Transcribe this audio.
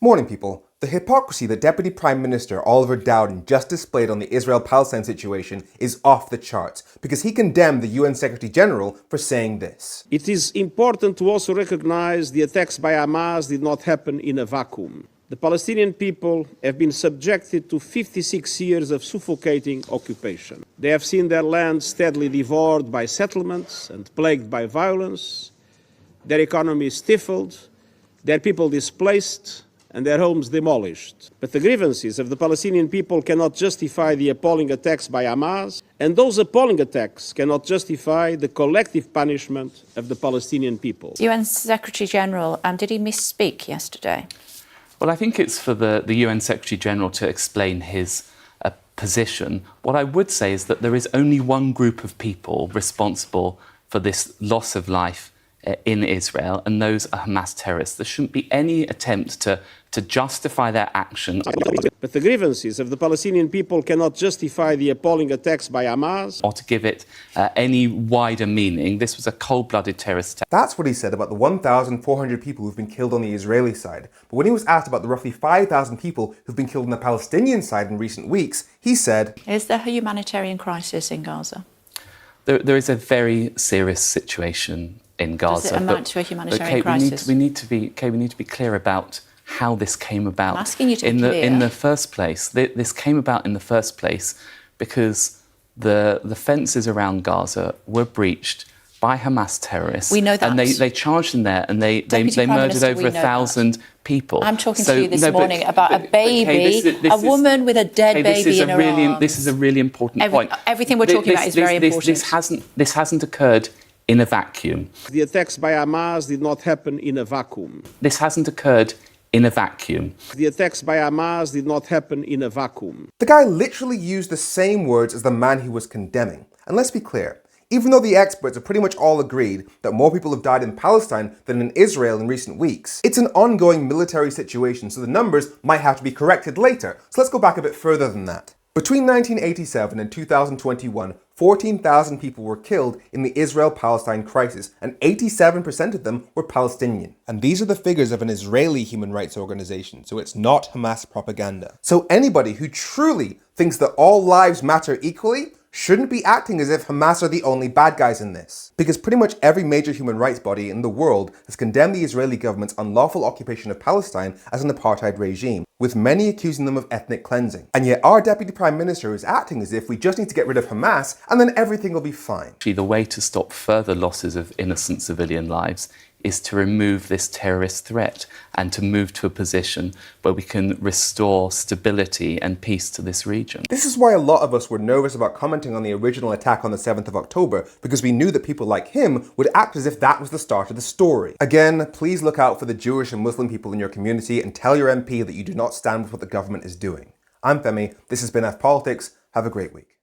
Morning, people. The hypocrisy that Deputy Prime Minister Oliver Dowden just displayed on the Israel-Palestine situation is off the charts because he condemned the UN Secretary General for saying this. It is important to also recognize the attacks by Hamas did not happen in a vacuum. The Palestinian people have been subjected to 56 years of suffocating occupation. They have seen their land steadily devoured by settlements and plagued by violence, their economy stifled, their people displaced, and their homes demolished. But the grievances of the Palestinian people cannot justify the appalling attacks by Hamas, and those appalling attacks cannot justify the collective punishment of the Palestinian people. UN Secretary General, did he misspeak yesterday? Well, I think it's for the UN Secretary General to explain his position. What I would say is that there is only one group of people responsible for this loss of life in Israel, and those are Hamas terrorists. There shouldn't be any attempt to justify their action. But the grievances of the Palestinian people cannot justify the appalling attacks by Hamas. Or to give it any wider meaning. This was a cold-blooded terrorist attack. That's what he said about the 1,400 people who've been killed on the Israeli side. But when he was asked about the roughly 5,000 people who've been killed on the Palestinian side in recent weeks, he said, Is there a humanitarian crisis in Gaza? There is a very serious situation in Gaza. Does it amount to a humanitarian crisis? We need to be clear about how this came about. I'm asking you to be clear. In the first place, this came about in the first place because the fences around Gaza were breached by Hamas terrorists. We know that. And they charged in there and they murdered over 1,000 people. I'm talking to you this morning about a baby, a woman with a dead baby in her arms. This is a really important point. Everything we're talking about is very important. This hasn't occurred in a vacuum. The attacks by Hamas did not happen in a vacuum. This hasn't occurred in a vacuum. The attacks by Hamas did not happen in a vacuum. the guy literally used the same words as the man he was condemning. And let's be clear, even though the experts have pretty much all agreed that more people have died in Palestine than in Israel in recent weeks, it's an ongoing military situation, so the numbers might have to be corrected later. So let's go back a bit further than that. Between 1987 and 2021, 14,000 people were killed in the Israel-Palestine crisis, and 87% of them were Palestinian. And these are the figures of an Israeli human rights organization, so it's not Hamas propaganda. So anybody who truly thinks that all lives matter equally shouldn't be acting as if Hamas are the only bad guys in this. Because pretty much every major human rights body in the world has condemned the Israeli government's unlawful occupation of Palestine as an apartheid regime, with many accusing them of ethnic cleansing. And yet our Deputy Prime Minister is acting as if we just need to get rid of Hamas and then everything will be fine. Actually, the way to stop further losses of innocent civilian lives is to remove this terrorist threat and to move to a position where we can restore stability and peace to this region. This is why a lot of us were nervous about commenting on the original attack on the 7th of October, because we knew that people like him would act as if that was the start of the story. Again, please look out for the Jewish and Muslim people in your community and tell your MP that you do not stand with what the government is doing. I'm Femi, this has been F Politics, have a great week.